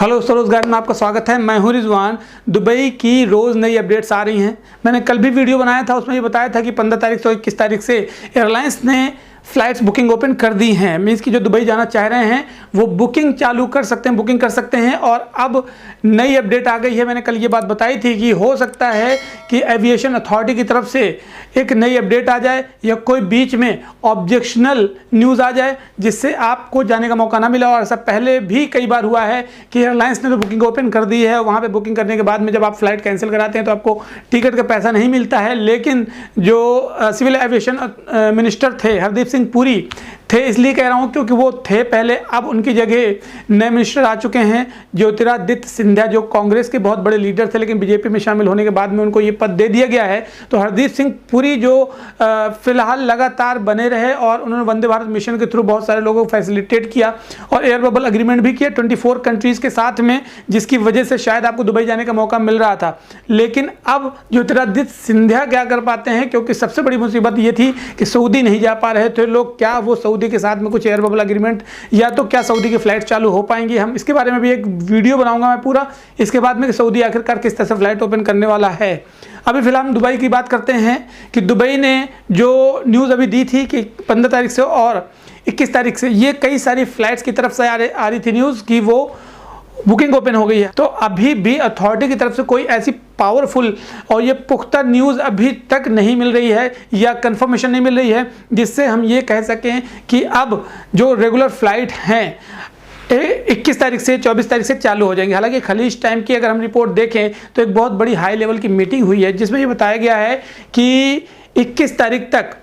Hello स्वरोजगार में आपका स्वागत है। मैं हूं रिजवान। दुबई की रोज़ नई अपडेट्स आ रही हैं। मैंने कल भी वीडियो बनाया था, उसमें ये बताया था कि 15 तारीख से 21 तारीख से एयरलाइंस ने फ़्लाइट्स बुकिंग ओपन कर दी हैं। मीन्स कि जो दुबई जाना चाह रहे हैं वो बुकिंग चालू कर सकते हैं, बुकिंग कर सकते हैं। और अब नई अपडेट आ गई है। मैंने कल ये बात बताई थी कि हो सकता है कि एविएशन अथॉरिटी की तरफ से एक नई अपडेट आ जाए या कोई बीच में ऑब्जेक्शनल न्यूज़ आ जाए जिससे आपको जाने का मौका ना मिला। और ऐसा पहले भी कई बार हुआ है कि एयरलाइंस ने तो बुकिंग ओपन कर दी है, वहाँ पे बुकिंग करने के बाद में जब आप फ्लाइट कैंसिल कराते हैं तो आपको टिकट का पैसा नहीं मिलता है। लेकिन जो सिविल एविएशन मिनिस्टर थे हरदीप सिंह पुरी थे, इसलिए कह रहा हूँ क्योंकि वो थे पहले, अब उनकी जगह नए मिनिस्टर आ चुके हैं ज्योतिरादित्य सिंधिया, जो कांग्रेस के बहुत बड़े लीडर थे लेकिन बीजेपी में शामिल होने के बाद में उनको ये पद दे दिया गया है। तो हरदीप सिंह पुरी जो फिलहाल लगातार बने रहे और उन्होंने वंदे भारत मिशन के थ्रू बहुत सारे लोगों को फैसिलिटेट किया और एयर बबल एग्रीमेंट भी किया 24 कंट्रीज़ के साथ में, जिसकी वजह से शायद आपको दुबई जाने का मौका मिल रहा था। लेकिन अब ज्योतिरादित्य सिंधिया क्या कर पाते हैं, क्योंकि सबसे बड़ी मुसीबत ये थी कि सऊदी नहीं जा पा रहे थे लोग। क्या वो सऊदी के साथ में कुछ एयर बबल एग्रीमेंट या तो क्या सऊदी की फ्लाइट चालू हो पाएंगी, हम इसके बारे में भी एक वीडियो बनाऊंगा मैं पूरा। इसके बाद में सऊदी आखिरकार किस तरह से फ्लाइट ओपन करने वाला है। अभी फिलहाल हम दुबई की बात करते हैं कि दुबई ने जो न्यूज़ अभी दी थी कि 15 तारीख से और 21 तारीख से ये कई सारी फ्लाइट्स की तरफ से आ रही थी न्यूज़ कि वो बुकिंग ओपन हो गई है। तो अभी भी अथॉरिटी की तरफ से कोई ऐसी पावरफुल और ये पुख्ता न्यूज़ अभी तक नहीं मिल रही है या कंफर्मेशन नहीं मिल रही है जिससे हम ये कह सकें कि अब जो रेगुलर फ्लाइट हैं 21 तारीख से 24 तारीख से चालू हो जाएंगे। हालांकि खलीज टाइम की अगर हम रिपोर्ट देखें तो एक बहुत बड़ी हाई लेवल की मीटिंग हुई है जिसमें ये बताया गया है कि 21 तारीख तक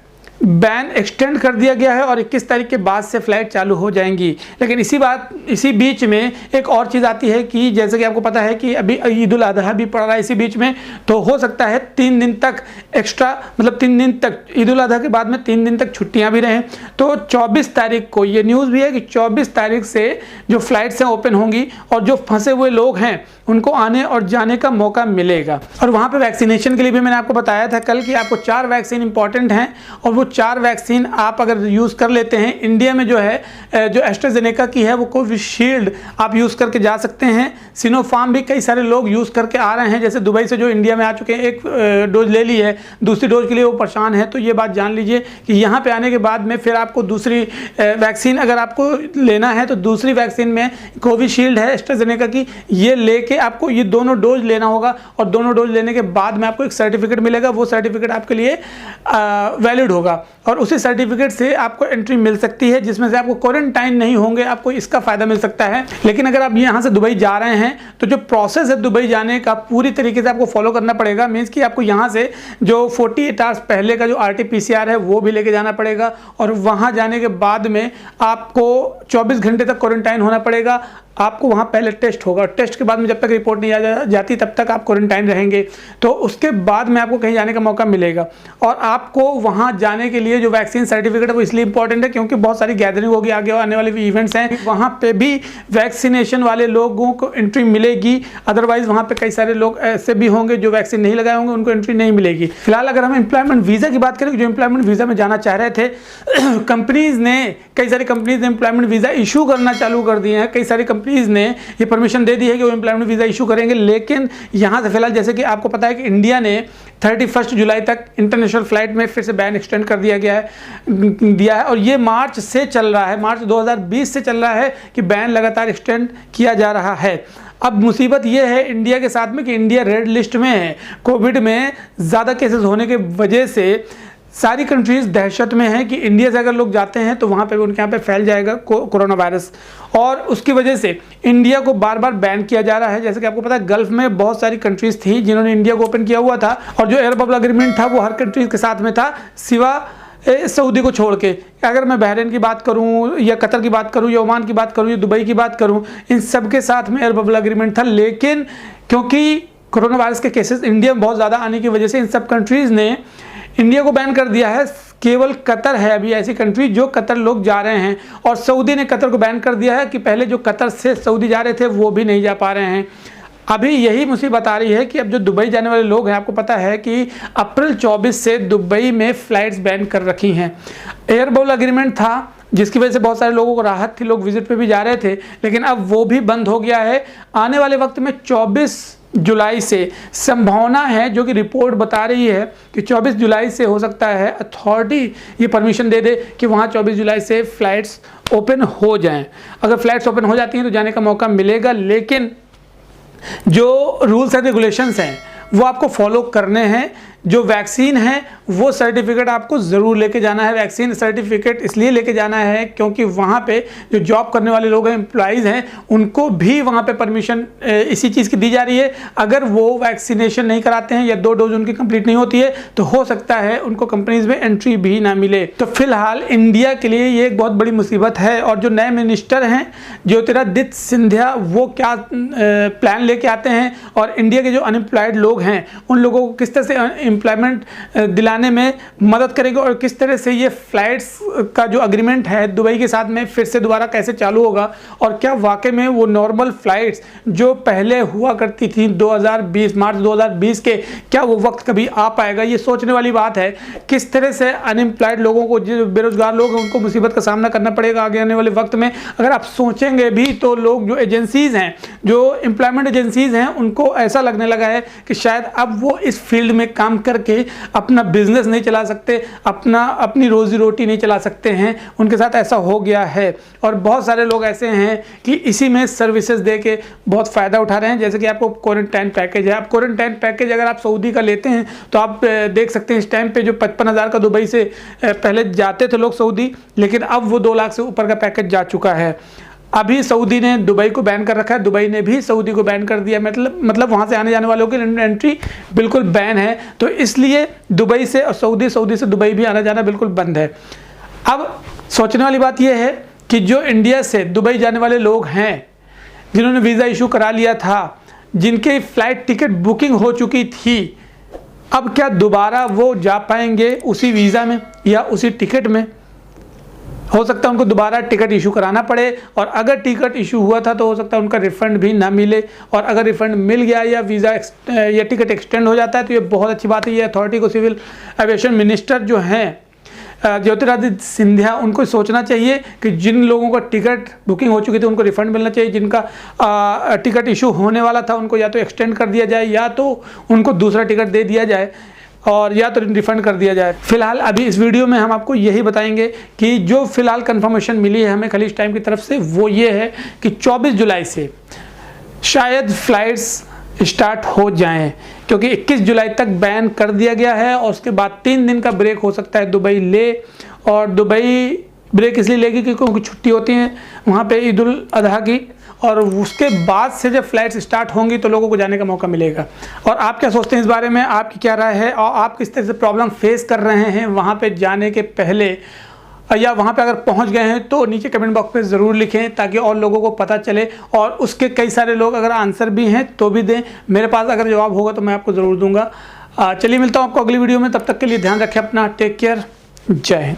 बैन एक्सटेंड कर दिया गया है और 21 तारीख के बाद से फ्लाइट चालू हो जाएंगी। लेकिन इसी बीच में एक और चीज़ आती है कि जैसे कि आपको पता है कि अभी ईद उल अजहा भी पड़ रहा है इसी बीच में, तो हो सकता है 3 दिन तक एक्स्ट्रा, मतलब 3 दिन तक ईद उल अजहा के बाद में 3 दिन तक छुट्टियां भी रहें। तो 24 तारीख को ये न्यूज़ भी है कि 24 तारीख से जो फ्लाइट्स हैं ओपन होंगी और जो फंसे हुए लोग हैं उनको आने और जाने का मौका मिलेगा। और वहाँ पे वैक्सीनेशन के लिए भी मैंने आपको बताया था कल कि आपको 4 वैक्सीन इंपॉर्टेंट हैं और वो 4 वैक्सीन आप अगर यूज़ कर लेते हैं, इंडिया में जो है जो एस्ट्राजेनेका की है वो कोविशील्ड आप यूज़ करके जा सकते हैं। सिनोफार्म भी कई सारे लोग यूज़ करके आ रहे हैं, जैसे दुबई से जो इंडिया में आ चुके हैं, एक डोज ले ली है, दूसरी डोज के लिए वो परेशान है। तो ये बात जान लीजिए कि यहाँ पर आने के बाद में फिर आपको दूसरी वैक्सीन अगर आपको लेना है तो दूसरी वैक्सीन में कोविशील्ड है एस्ट्राजेनेका की, ये लेके आपको ये दोनों डोज लेना होगा और दोनों डोज लेने के बाद में आपको एक सर्टिफिकेट मिलेगा। वो सर्टिफिकेट आपके लिए वैलिड होगा और उसी सर्टिफिकेट से आपको एंट्री मिल सकती है जिसमें से आपको क्वारंटाइन नहीं होंगे, आपको इसका फ़ायदा मिल सकता है। लेकिन अगर आप यहाँ से दुबई जा रहे हैं तो जो प्रोसेस है दुबई जाने का पूरी तरीके से आपको फॉलो करना पड़ेगा। मीन्स कि आपको यहाँ से जो 48 आवर्स पहले का जो RT-PCR है वो भी लेके जाना पड़ेगा और वहाँ जाने के बाद में आपको 24 घंटे तक क्वारंटाइन होना पड़ेगा। आपको वहाँ पहले टेस्ट होगा, टेस्ट के बाद में जब तक रिपोर्ट नहीं आ जाती तब तक आप क्वारंटाइन रहेंगे। तो उसके बाद में आपको कहीं जाने का मौका मिलेगा। और आपको वहाँ जाने के लिए जो वैक्सीन सर्टिफिकेट है वो इसलिए इंपॉर्टेंट है क्योंकि बहुत सारी गैदरिंग होगी, आगे आने वाले भी इवेंट्स हैं, वहाँ पे भी वैक्सीनेशन वाले लोगों को एंट्री मिलेगी। अदरवाइज वहाँ पे कई सारे लोग ऐसे भी होंगे जो वैक्सीन नहीं लगाए होंगे, उनको एंट्री नहीं मिलेगी। फिलहाल अगर हम एम्प्लॉयमेंट वीज़ा की बात करें, जो एम्प्लॉयमेंट वीज़ा में जाना चाह रहे थे कंपनीज़ ने, कई सारी कंपनीज़ ने एम्प्लॉयमेंट वीज़ा इशू करना चालू कर दिए हैं। कई सारी कंपनीज़ ने ये परमिशन दे दी है कि वो एम्प्लॉयमेंट वीज़ा इशू करेंगे। लेकिन यहाँ से फिलहाल जैसे कि आपको पता है कि इंडिया ने 31 जुलाई तक इंटरनेशनल फ्लाइट में फिर से बैन एक्सटेंड कर दिया है और ये मार्च से चल रहा है, मार्च 2020 से चल रहा है कि बैन लगातार एक्सटेंड किया जा रहा है। अब मुसीबत ये है इंडिया के साथ में कि इंडिया रेड लिस्ट में है। कोविड में ज़्यादा केसेस होने के वजह से सारी कंट्रीज़ दहशत में हैं कि इंडिया से अगर लोग जाते हैं तो वहाँ पे उनके यहाँ पे फैल जाएगा कोरोना वायरस, और उसकी वजह से इंडिया को बार बार बैन किया जा रहा है। जैसे कि आपको पता है गल्फ में बहुत सारी कंट्रीज़ थी जिन्होंने इंडिया को ओपन किया हुआ था और जो एयर बबल एग्रीमेंट था वो हर कंट्रीज़ के साथ में था सिवा सऊदी को छोड़ के। अगर मैं बहरीन की बात करूं या कतर की बात करूं या ओमान की बात करूं या दुबई की बात करूं, इन सब के साथ में एयर बबल एग्रीमेंट था। लेकिन क्योंकि कोरोना वायरस के केसेस इंडिया में बहुत ज़्यादा आने की वजह से इन सब कंट्रीज़ ने इंडिया को बैन कर दिया है। केवल कतर है अभी ऐसी कंट्री जो कतर लोग जा रहे हैं और सऊदी ने कतर को बैन कर दिया है कि पहले जो कतर से सऊदी जा रहे थे वो भी नहीं जा पा रहे हैं। अभी यही मुसीबत आ रही है कि अब जो दुबई जाने वाले लोग हैं, आपको पता है कि अप्रैल 24 से दुबई में फ़्लाइट्स बैन कर रखी हैं। एयर बबल एग्रीमेंट था जिसकी वजह से बहुत सारे लोगों को राहत थी, लोग विजिट पे भी जा रहे थे, लेकिन अब वो भी बंद हो गया है। आने वाले वक्त में 24 जुलाई से संभावना है, जो कि रिपोर्ट बता रही है कि 24 जुलाई से हो सकता है अथॉरिटी ये परमिशन दे दे कि वहाँ 24 जुलाई से फ़्लाइट्स ओपन हो जाएं। अगर फ़्लाइट्स ओपन हो जाती हैं तो जाने का मौका मिलेगा, लेकिन जो रूल्स एंड रेगुलेशंस हैं वो आपको फॉलो करने हैं। जो वैक्सीन है वो सर्टिफिकेट आपको ज़रूर लेके जाना है। वैक्सीन सर्टिफिकेट इसलिए लेके जाना है क्योंकि वहाँ पे जो जॉब करने वाले लोग हैं, एम्प्लॉइज़ हैं, उनको भी वहाँ पे परमिशन इसी चीज़ की दी जा रही है। अगर वो वैक्सीनेशन नहीं कराते हैं या 2 डोज उनकी कंप्लीट नहीं होती है तो हो सकता है उनको कंपनीज में एंट्री भी ना मिले। तो फिलहाल इंडिया के लिए ये एक बहुत बड़ी मुसीबत है। और जो नए मिनिस्टर हैं ज्योतिरादित्य सिंधिया, वो क्या प्लान लेके आते हैं और इंडिया के जो अनएम्प्लॉयड लोग हैं उन लोगों को किस तरह से एम्प्लॉयमेंट दिलाने में मदद करेंगे और किस तरह से ये फ्लाइट्स का जो अग्रीमेंट है दुबई के साथ में फिर से दोबारा कैसे चालू होगा, और क्या वाकई में वो नॉर्मल फ्लाइट्स जो पहले हुआ करती थी 2020 मार्च 2020 के, क्या वो वक्त कभी आ पाएगा। ये सोचने वाली बात है। किस तरह से अनएम्प्लॉयड लोगों को, जो बेरोजगार लोग हैं, उनको मुसीबत का सामना करना पड़ेगा आगे आने वाले वक्त में। अगर आप सोचेंगे भी तो लोग, जो एजेंसीज़ हैं, जो एम्प्लॉयमेंट एजेंसीज़ हैं, उनको ऐसा लगने लगा है कि शायद अब वो इस फील्ड में काम करके अपना बिजनेस नहीं चला सकते, अपनी रोजी रोटी नहीं चला सकते हैं। उनके साथ ऐसा हो गया है। और बहुत सारे लोग ऐसे हैं कि इसी में सर्विसेज दे के बहुत फ़ायदा उठा रहे हैं। जैसे कि आपको क्वारंटाइन पैकेज है। आप क्वारंटाइन पैकेज अगर आप सऊदी का लेते हैं तो आप देख सकते हैं इस टाइम पे जो 55,000 का दुबई से पहले जाते थे लोग सऊदी, लेकिन अब वो 2 लाख से ऊपर का पैकेज जा चुका है। अभी सऊदी ने दुबई को बैन कर रखा है, दुबई ने भी सऊदी को बैन कर दिया। मतलब वहाँ से आने जाने वालों की एंट्री बिल्कुल बैन है। तो इसलिए दुबई से और सऊदी से दुबई भी आना जाना बिल्कुल बंद है। अब सोचने वाली बात यह है कि जो इंडिया से दुबई जाने वाले लोग हैं, जिन्होंने वीज़ा इशू करा लिया था, जिनके फ़्लाइट टिकट बुकिंग हो चुकी थी, अब क्या दोबारा वो जा पाएंगे उसी वीज़ा में या उसी टिकट में? हो सकता है उनको दोबारा टिकट इशू कराना पड़े, और अगर टिकट इशू हुआ था तो हो सकता है उनका रिफ़ंड भी ना मिले। और अगर रिफ़ंड मिल गया या वीज़ा या टिकट एक्सटेंड हो जाता है तो ये बहुत अच्छी बात है। ये अथॉरिटी को, सिविल एविएशन मिनिस्टर जो हैं ज्योतिरादित्य सिंधिया, उनको सोचना चाहिए कि जिन लोगों का टिकट बुकिंग हो चुकी थी उनको रिफ़ंड मिलना चाहिए। जिनका टिकट इशू होने वाला था उनको या तो एक्सटेंड कर दिया जाए, या तो उनको दूसरा टिकट दे दिया जाए, और या तो रिफ़ंड कर दिया जाए। फिलहाल अभी इस वीडियो में हम आपको यही बताएंगे कि जो फिलहाल कंफर्मेशन मिली है हमें खलीज टाइम की तरफ से, वो ये है कि 24 जुलाई से शायद फ़्लाइट्स स्टार्ट हो जाएं, क्योंकि 21 जुलाई तक बैन कर दिया गया है। और उसके बाद 3 दिन का ब्रेक हो सकता है दुबई ले। और दुबई ब्रेक इसलिए लेगी क्योंकि छुट्टी होती हैं वहाँ पे ईद उल अजहा की, और उसके बाद से जब फ्लाइट्स स्टार्ट होंगी तो लोगों को जाने का मौका मिलेगा। और आप क्या सोचते हैं इस बारे में, आपकी क्या राय है, और आप किस तरह से प्रॉब्लम फेस कर रहे हैं वहाँ पे जाने के पहले, या वहाँ पे अगर पहुँच गए हैं तो नीचे कमेंट बॉक्स में ज़रूर लिखें ताकि और लोगों को पता चले। और उसके कई सारे लोग अगर आंसर भी हैं तो भी दें, मेरे पास अगर जवाब होगा तो मैं आपको ज़रूर दूँगा। चलिए मिलता हूँ आपको अगली वीडियो में, तब तक के लिए ध्यान रखें अपना, टेक केयर, जय हिंद।